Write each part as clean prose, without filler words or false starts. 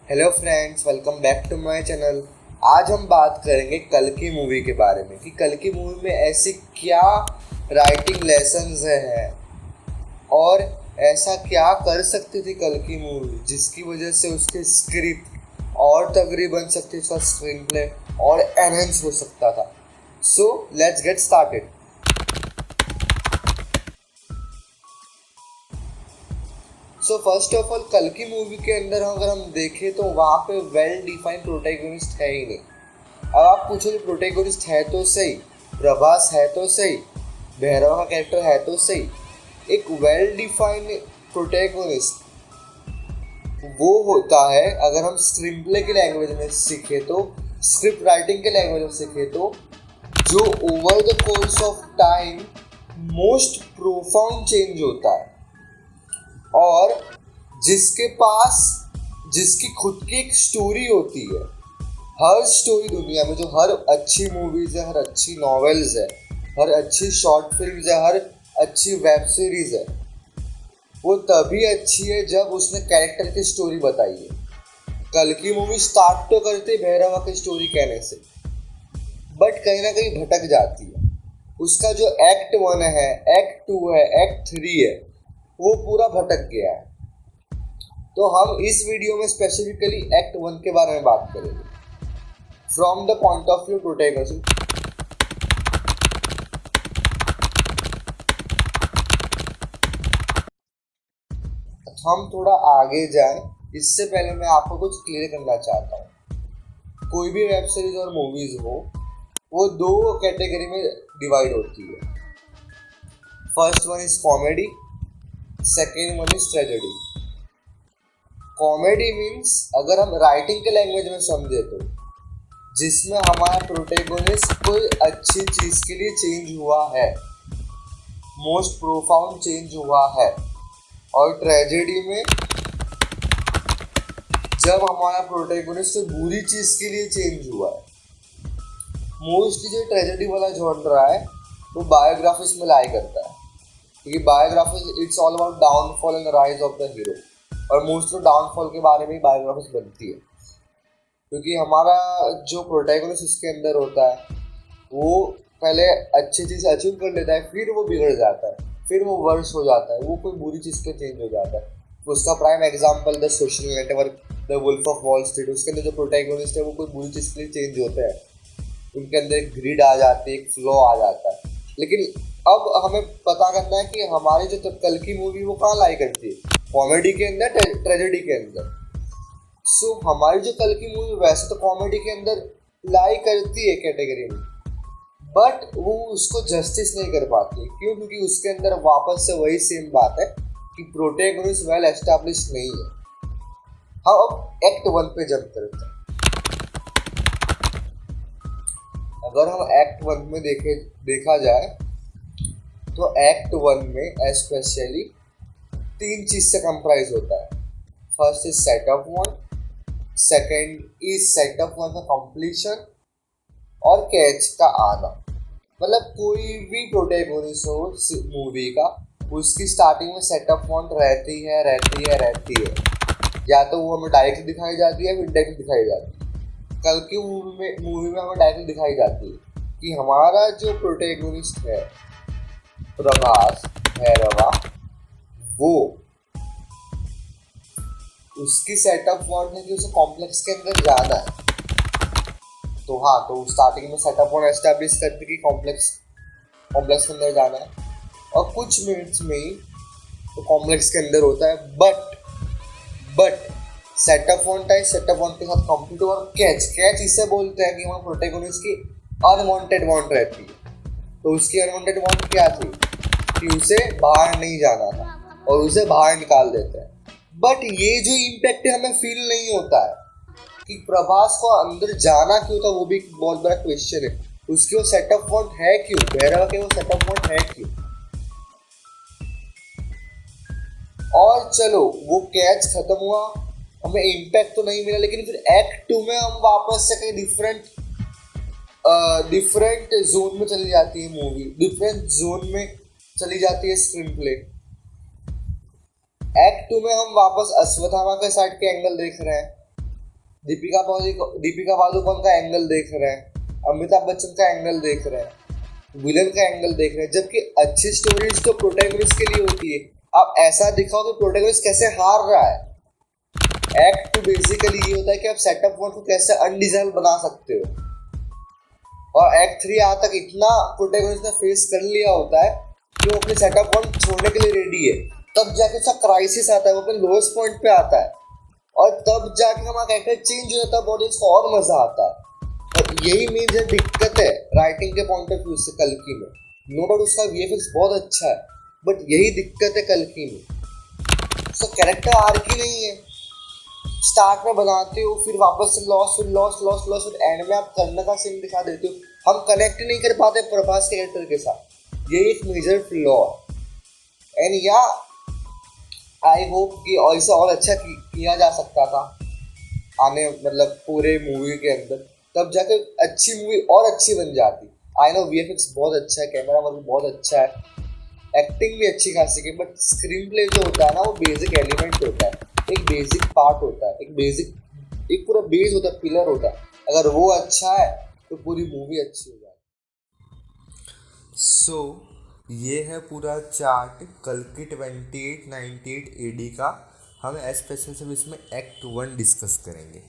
Hello friends, welcome back to my channel. आज हम बात करेंगे कल की मूवी के बारे में कि कल की मूवी में ऐसी क्या राइटिंग लेसन्स हैं और ऐसा क्या कर सकती थी कल की मूवी जिसकी वजह से उसकी स्क्रिप्ट और तगड़ी बन सकती थी, उसका स्क्रीन प्ले और एनहेंस हो सकता था। So let's get started. So first of all, कल की मूवी के अंदर अगर हम देखें तो वहाँ पे वेल डिफाइंड प्रोटैगनिस्ट है ही नहीं। अब आप पूछोगे प्रोटैगनिस्ट है तो सही, प्रभास है तो सही, भैरव का कैरेक्टर है तो सही। एक वेल डिफाइंड प्रोटैगनिस्ट वो होता है अगर हम स्क्रीन प्ले के लैंग्वेज में सीखे तो, स्क्रिप्ट राइटिंग के लैंग्वेज में सीखे तो, जो over the course of time most profound change होता है और जिसके पास जिसकी खुद की एक स्टोरी होती है। हर स्टोरी दुनिया में, जो हर अच्छी मूवीज़ है, हर अच्छी नॉवेल्स है, हर अच्छी शॉर्ट फिल्म्स है, हर अच्छी वेब सीरीज़ है, वो तभी अच्छी है जब उसने कैरेक्टर की स्टोरी बताई है। कल की मूवी स्टार्ट तो करते भैरवा की स्टोरी कहने से, बट कहीं ना कहीं भटक जाती है। उसका जो एक्ट 1 है, एक्ट 2 है, एक्ट 3 है, वो पूरा भटक गया है। तो हम इस वीडियो में स्पेसिफिकली एक्ट 1 के बारे में बात करेंगे from the point of view protagonist. हम थोड़ा आगे जाएं, इससे पहले मैं आपको कुछ क्लियर करना चाहता हूँ। कोई भी वेब सीरीज और मूवीज हो, वो दो कैटेगरी में डिवाइड होती है। First one is comedy, second one is tragedy. Comedy means, अगर हम राइटिंग के लैंग्वेज में समझे तो, जिसमें हमारा प्रोटैगनिस्ट कोई अच्छी चीज़ के लिए चेंज हुआ है, मोस्ट प्रोफाउंड चेंज हुआ है। और ट्रेजेडी में, जब हमारा प्रोटैगनिस्ट बुरी चीज़ के लिए चेंज हुआ है। मोस्टली जो ट्रेजेडी वाला जॉनरा है वो बायोग्राफीज में लाई करता है, क्योंकि biographies it's all about downfall and rise of the hero, और मोस्टली डाउनफॉल के बारे में ही बायोग्राफीज बनती है। क्योंकि हमारा जो प्रोटैगनिस्ट उसके अंदर होता है, वो पहले अच्छी चीज़ अचीव कर लेता है, फिर वो बिगड़ जाता है, फिर वो वर्स हो जाता है, वो कोई बुरी चीज़ के चेंज हो जाता है। उसका prime example the Social Network, the Wolf of Wall Street. उसके अंदर जो प्रोटैगनिस्ट है वो कोई बुरी चीज़ के लिए चेंज होते हैं, उनके अंदर एक ग्रिड आ जाती है, एक फ्लो आ जाता है। लेकिन अब हमें पता करना है कि हमारी जो कल की मूवी वो कहाँ लाई करती है, कॉमेडी के अंदर, ट्रेजेडी के अंदर। सो हमारी जो कल की मूवी वैसे तो कॉमेडी के अंदर लाई करती है कैटेगरी में, बट वो उसको जस्टिस नहीं कर पाती। क्यों? क्योंकि उसके अंदर वापस से वही सेम बात है कि प्रोटैगनिस्ट वेल एस्टैब्लिश नहीं है। हम अब एक्ट 1 पे जंप करते हैं। अगर हम एक्ट 1 में देखा जाए तो एक्ट 1 में स्पेशली 3 चीज से कंप्राइज होता है। First is setup 1, second is setup 1 का कंप्लीशन, और कैच का आना। मतलब कोई भी प्रोटैगनिस्ट हो मूवी का, उसकी स्टार्टिंग में सेटअप 1 रहती है। या तो वो हमें डायरेक्ट दिखाई जाती है, फिर इनडायरेक्ट दिखाई जाती है। कल की मूवी में हमें डायरेक्ट दिखाई जाती है कि हमारा जो प्रोटैगनिस्ट है प्रभास भैरवा, वो उसकी सेटअप 1 है कि उसे कॉम्प्लेक्स के अंदर जाना है। तो हाँ, तो स्टार्टिंग में सेटअप 1 एस्टैब्लिश करती कि कॉम्प्लेक्स के अंदर जाना है, और कुछ मिनट्स में ही तो कॉम्प्लेक्स के अंदर होता है। बट सेटअप 1 के साथ कंप्लीट। और कैच इसे बोलते हैं कि वहाँ प्रोटैगनिस्ट की अनवांटेड वांट रहती है। तो उसकी अनवांटेड वांट क्या थी कि उसे बाहर नहीं जाना था, और उसे बाहर निकाल देते हैं। बट ये जो इम्पैक्ट हमें फील नहीं होता है कि प्रभास को अंदर जाना क्यों था, वो भी एक बहुत बड़ा क्वेश्चन है। उसकी वो सेटअप वांट है क्यों, भैरवा के वो सेटअप वांट है क्यों। और चलो, वो कैच खत्म हुआ, हमें इम्पैक्ट तो नहीं मिला, लेकिन फिर एक्ट 2 में हम वापस से कहीं डिफरेंट जोन में चली जाती है मूवी, डिफरेंट जोन में चली जाती है स्क्रीन प्ले। एक्ट 2 में हम वापस अश्वत्थामा के साइड के एंगल देख रहे हैं, दीपिका पादुकोण का एंगल देख रहे हैं, अमिताभ बच्चन का एंगल देख रहे हैं, विलन का एंगल देख रहे हैं, जबकि अच्छी स्टोरीज तो प्रोटैगनिस्ट के लिए होती है। आप ऐसा दिखाओ कि प्रोटैगनिस्ट कैसे हार रहा है। एक्ट टू बेसिकली ये होता है कि आप सेटअप वन को कैसे अनडिजाइन बना सकते हो, और एक्ट 3 यहाँ तक इतना प्रोटैगनिस्ट ने फेस कर लिया होता है कि वो अपने सेटअप वन छोड़ने के लिए रेडी है। तब जाके उसका क्राइसिस आता है, वो अपने लोएस्ट पॉइंट पे आता है, और तब जाके हमारा कैरेक्टर चेंज हो जाता है, ऑडियंस को और मजा आता है। और यही मेजर दिक्कत है राइटिंग के पॉइंट ऑफ व्यू से कल्कि में। नो डाउट उसका वीएफएक्स बहुत अच्छा है, बट यही दिक्कत है कल्कि में, उसका कैरेक्टर आर्क ही नहीं है। स्टार्ट में बनाते हो, फिर वापस से लॉस, फिर लॉस लॉस लॉस, फिर एंड में आप कर्ण का सीन दिखा देते हो। हम कनेक्ट नहीं कर पाते प्रभास के कैरेक्टर के साथ, यही एक मेजर फ्लॉ है। एंड या आई होप कि ऐसा और अच्छा किया जा सकता था आने मतलब पूरे मूवी के अंदर, तब जाकर अच्छी मूवी और अच्छी बन जाती। आई नो वीएफएक्स बहुत अच्छा है, कैमरा वर्क बहुत अच्छा है, एक्टिंग भी अच्छी खासी की, बट स्क्रीन प्ले जो होता है ना, वो बेसिक एलिमेंट होता है, एक बेसिक पार्ट होता है, एक पूरा बेस होता है, पिलर होता है। अगर वो अच्छा है तो पूरी मूवी अच्छी हो जाए। सो ये है पूरा चार्ट कल्कि 2898 एडी का। हम स्पेशल सब इसमें एक्ट 1 डिस्कस करेंगे।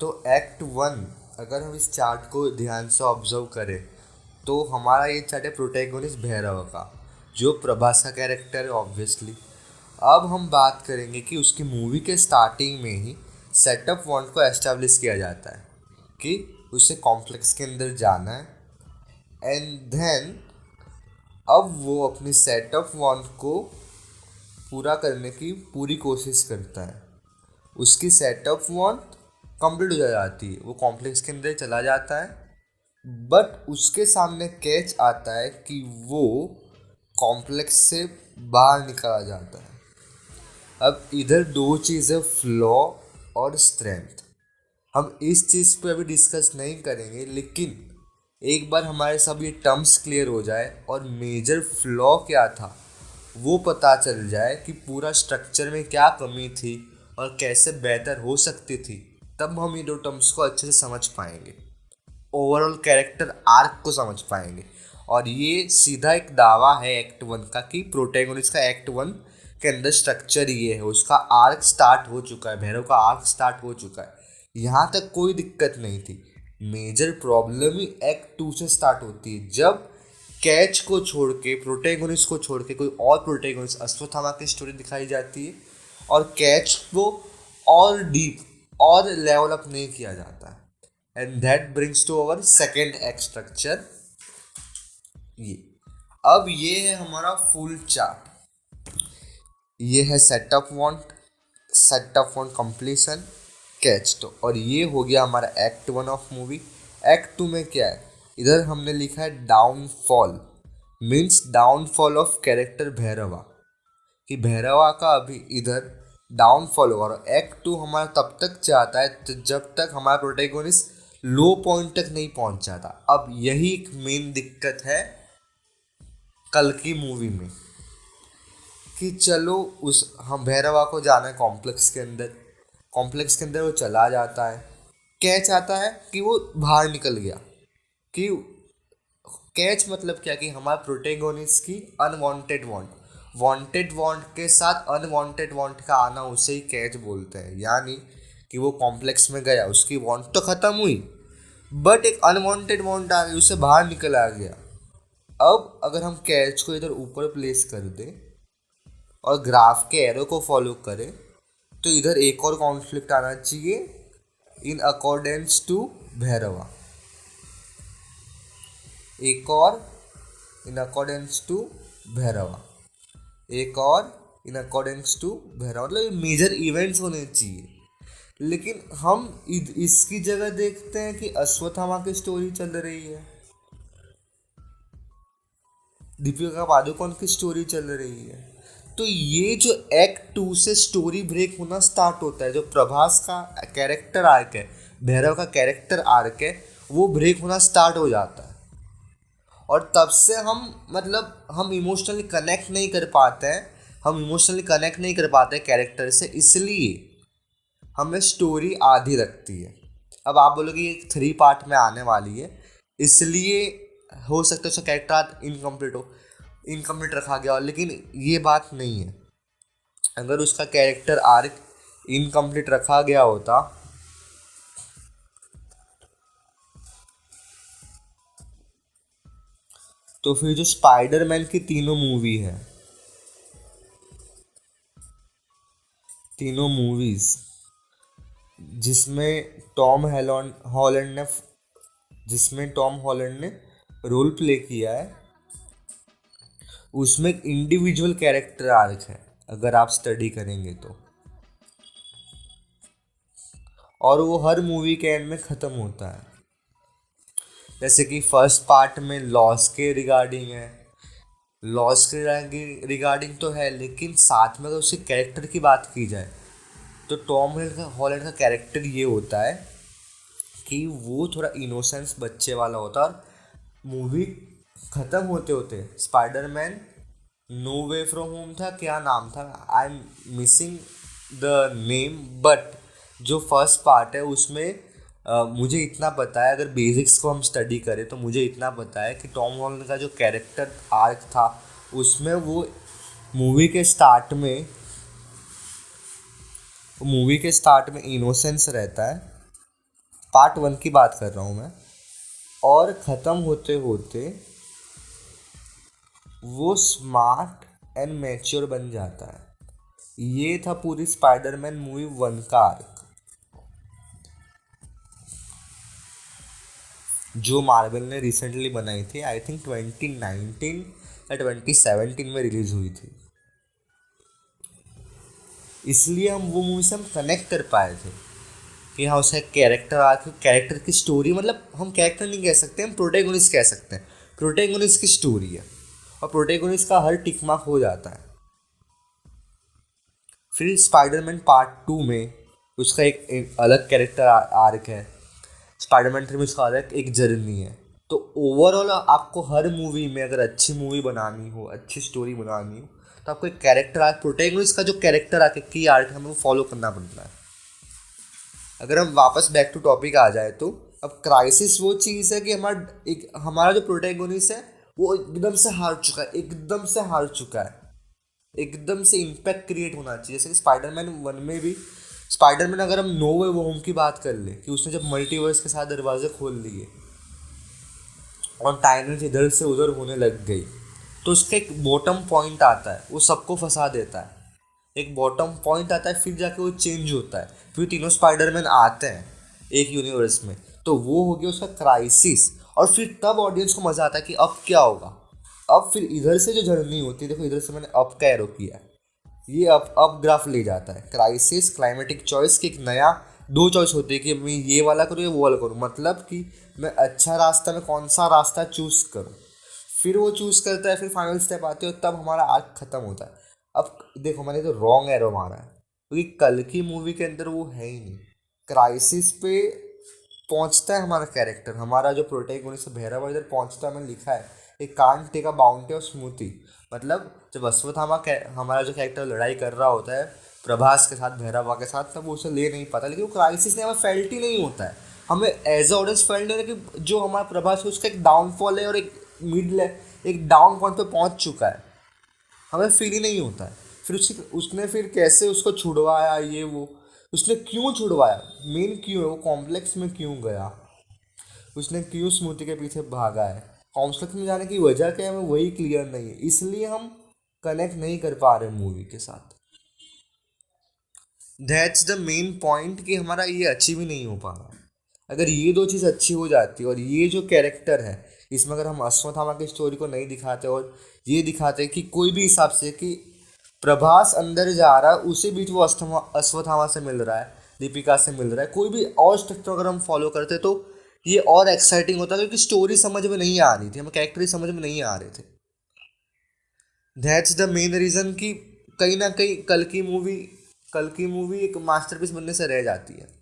तो एक्ट 1 अगर हम इस चार्ट को ध्यान से ऑब्जर्व करें तो हमारा ये चार्ट है प्रोटैगनिस्ट भैरव का, जो प्रभास का कैरेक्टर है ऑब्वियसली। अब हम बात करेंगे कि उसकी मूवी के स्टार्टिंग में ही सेटअप वन को एस्टेब्लिश किया जाता है कि उसे कॉम्प्लेक्स के अंदर जाना है, एंड देन अब वो अपनी सेटअप वन को पूरा करने की पूरी कोशिश करता है। उसकी सेटअप वन कंप्लीट हो जाती है, वो कॉम्प्लेक्स के अंदर चला जाता है, बट उसके सामने कैच आता है कि वो कॉम्प्लेक्स से बाहर निकला जाता है। अब इधर दो चीज़ें, फ्लॉ और स्ट्रेंथ। हम इस चीज़ पे अभी डिस्कस नहीं करेंगे, लेकिन एक बार हमारे सब ये टर्म्स क्लियर हो जाए और मेजर फ्लॉ क्या था वो पता चल जाए कि पूरा स्ट्रक्चर में क्या कमी थी और कैसे बेहतर हो सकती थी, तब हम ये दो टर्म्स को अच्छे से समझ पाएंगे, ओवरऑल कैरेक्टर आर्क को समझ पाएंगे। और ये सीधा एक दावा है एक्ट 1 का कि प्रोटैगनिस्ट का एक्ट 1 के अंदर स्ट्रक्चर ये है, उसका आर्क स्टार्ट हो चुका है, भैरव का आर्क स्टार्ट हो चुका है, यहाँ तक कोई दिक्कत नहीं थी। मेजर प्रॉब्लम ही एक्ट 2 से स्टार्ट होती है, जब कैच को छोड़ के, प्रोटैगनिस्ट को छोड़ के कोई और प्रोटैगनिस्ट अश्वत्थामा की स्टोरी दिखाई जाती है, और कैच को और डीप और लेवल अप नहीं किया जाता है। And that brings to our second act structure. ये अब ये है हमारा फुल चार्ट। ये है सेटअप वन कंप्लीशन, कैच। तो और ये हो गया हमारा एक्ट 1 ऑफ मूवी। एक्ट 2 में क्या है, इधर हमने लिखा है downfall, means downfall of character Bhairava, कि भैरवा का अभी इधर डाउनफॉल होगा। और एक्ट 2 हमारा तब तक चाहता है जब तक हमारा प्रोटैगनिस्ट लो पॉइंट तक नहीं पहुंच जाता। अब यही एक मेन दिक्कत है कल की मूवी में, कि चलो उस हम भैरवा को जाना है कॉम्प्लेक्स के अंदर वो चला जाता है, कैच आता है कि वो बाहर निकल गया। कि कैच मतलब क्या, कि हमारे प्रोटैगनिस्ट की अनवांटेड वांटेड वांट के साथ अनवांटेड वांट का आना, उसे ही कैच बोलते हैं। यानी कि वो कॉम्प्लेक्स में गया, उसकी वांट तो ख़त्म हुई, बट एक अनवांटेड वांट आ गई, उससे बाहर निकल आ गया। अब अगर हम कैच को इधर ऊपर प्लेस कर दें और ग्राफ के एरो को फॉलो करें, तो इधर एक और कॉन्फ्लिक्ट आना चाहिए, इन अकॉर्डेंस टू भैरवा, एक और इन अकॉर्डेंस टू भैरवा, एक और इन अकॉर्डेंस टू भैरवा, मतलब मेजर इवेंट्स होने चाहिए। लेकिन हम इसकी जगह देखते हैं कि अश्वत्थामा की स्टोरी चल रही है, दीपिका पादुकोण की स्टोरी चल रही है। तो ये जो एक्ट 2 से स्टोरी ब्रेक होना स्टार्ट होता है, जो प्रभास का कैरेक्टर आर्क है, भैरव का कैरेक्टर आर्क है, वो ब्रेक होना स्टार्ट हो जाता है। और तब से हम इमोशनली कनेक्ट नहीं कर पाते हैं, कैरेक्टर से, इसलिए हमें स्टोरी आधी लगती है। अब आप बोलोगे ये 3 पार्ट में आने वाली है, इसलिए हो सकता है उसका कैरेक्टर आर्क इनकम्प्लीट रखा गया हो, लेकिन ये बात नहीं है। अगर उसका कैरेक्टर आर्क इनकम्प्लीट रखा गया होता तो फिर जो स्पाइडरमैन की तीनों मूवी है, तीनों मूवीज जिसमें टॉम हॉलैंड ने रोल प्ले किया है, उसमें एक इंडिविजुअल कैरेक्टर आर्क है अगर आप स्टडी करेंगे तो, और वो हर मूवी के एंड में ख़त्म होता है। जैसे कि फर्स्ट पार्ट में लॉस के रिगार्डिंग है, लॉस के रिगार्डिंग तो है, लेकिन साथ में अगर उसके कैरेक्टर की बात की जाए तो टॉम हॉलैंड का कैरेक्टर ये होता है कि वो थोड़ा इनोसेंस बच्चे वाला होता है, और मूवी ख़त्म होते होते Spiderman no way from home था, क्या नाम था, I am missing the name, but जो फर्स्ट पार्ट है उसमें मुझे इतना पता है, अगर बेसिक्स को हम स्टडी करें तो मुझे इतना पता है कि टॉम हॉलैंड का जो कैरेक्टर आर्क था उसमें वो मूवी के स्टार्ट में इनोसेंस रहता है, पार्ट 1 की बात कर रहा हूँ मैं, और ख़त्म होते होते वो स्मार्ट एंड मैच्योर बन जाता है। ये था पूरी स्पाइडरमैन मूवी 1 का आर्क, जो मार्वल ने रिसेंटली बनाई थी, आई थिंक 2019 या 2017 में रिलीज़ हुई थी। इसलिए हम वो मूवी से हम कनेक्ट कर पाए थे कि हाँ उसका कैरेक्टर की स्टोरी, मतलब हम कैरेक्टर नहीं कह सकते, हम प्रोटैगनिस्ट कह सकते हैं। प्रोटैगनिस्ट की स्टोरी है और प्रोटैगनिस्ट का हर टिक मार्क हो जाता है। फिर स्पाइडरमैन पार्ट 2 में उसका एक अलग कैरेक्टर आर्क है, स्पाइडरमैन 3 में उसका अलग एक जर्नी है। तो ओवरऑल आपको हर मूवी में अगर अच्छी मूवी बनानी हो, अच्छी स्टोरी बनानी हो, तो आपको एक कैरेक्टर आर्क, प्रोटैगनिस्ट का जो कैरेक्टर आर्क की आर्क हमें वो फॉलो करना पड़ता है। अगर हम वापस बैक टू टॉपिक आ जाए तो अब क्राइसिस वो चीज़ है कि हमारा जो प्रोटैगनिस्ट है वो एकदम से हार चुका है, एकदम से इम्पैक्ट क्रिएट होना चाहिए। जैसे कि स्पाइडरमैन 1 में भी, स्पाइडरमैन अगर हम नो वे होम की बात कर ले कि उसने जब मल्टीवर्स के साथ दरवाजे खोल लिए और टाइमलाइन इधर से उधर होने लग गई, तो उसका एक बॉटम पॉइंट आता है, वो सबको फंसा देता है। एक बॉटम पॉइंट आता है, फिर जाके वो चेंज होता है, फिर तीनों स्पाइडरमैन आते हैं एक यूनिवर्स में, तो वो हो गया उसका क्राइसिस। और फिर तब ऑडियंस को मज़ा आता है कि अब क्या होगा। अब फिर इधर से जो जर्नी होती है, देखो इधर से मैंने अप का एरो किया है, ये अप ग्राफ ले जाता है। क्राइसिस, क्लाइमेटिक चॉइस की एक नया 2 चॉइस होती है कि मैं ये वाला करूँ या वो वाला करूँ, मतलब कि मैं अच्छा रास्ता में कौन सा रास्ता चूज़ करूँ, फिर वो चूज़ करता है, फिर फाइनल स्टेप आते हो, तब हमारा आर्क ख़त्म होता है। अब देखो मैंने तो रॉन्ग एरो मारा है, क्योंकि कल की मूवी के अंदर वो है ही नहीं। क्राइसिस पे पहुंचता है हमारा कैरेक्टर, हमारा जो प्रोटैगनिस्ट भैरव इधर पहुंचता है, मैंने लिखा है एक can't take a bounty of smoothie, मतलब जब अश्वत्थामा हमारा जो कैरेक्टर लड़ाई कर रहा होता है प्रभास के साथ, भैरवा के साथ, तब वो उसे ले नहीं पाता, लेकिन वो क्राइसिस ने हमें फेल्ट ही नहीं होता है, हमें एज अ ऑडियंस फेल्ट नहीं होता कि जो हमारा प्रभास है उसका एक डाउनफॉल है और एक डाउन पॉइंट पे पहुंच चुका है, हमें फील ही नहीं होता है। फिर उसने फिर कैसे उसको छुड़वाया, ये वो उसने क्यों छुड़वाया, मेन क्यों है, वो कॉम्प्लेक्स में क्यों गया, उसने क्यों स्मृति के पीछे भागा है, कॉम्प्लेक्स में जाने की वजह क्या है, हमें वही क्लियर नहीं है, इसलिए हम कनेक्ट नहीं कर पा रहे मूवी के साथ। दैट्स द मेन पॉइंट कि हमारा ये अचीव ही नहीं हो पा रहा। अगर ये 2 चीज़ अच्छी हो जाती और ये जो कैरेक्टर है इसमें अगर हम अश्वत्थामा की स्टोरी को नहीं दिखाते और ये दिखाते कि कोई भी हिसाब से कि प्रभास अंदर जा रहा है, उसी बीच वो अश्वत्थामा से मिल रहा है, दीपिका से मिल रहा है, कोई भी और स्ट्रक्चर अगर हम फॉलो करते तो ये और एक्साइटिंग होता, क्योंकि स्टोरी समझ में नहीं आ रही थी, हमें कैरेक्टर ही समझ में नहीं आ रहे थे। दैट्स द मेन रीज़न कि कहीं ना कहीं कल की मूवी एक मास्टरपीस बनने से रह जाती है।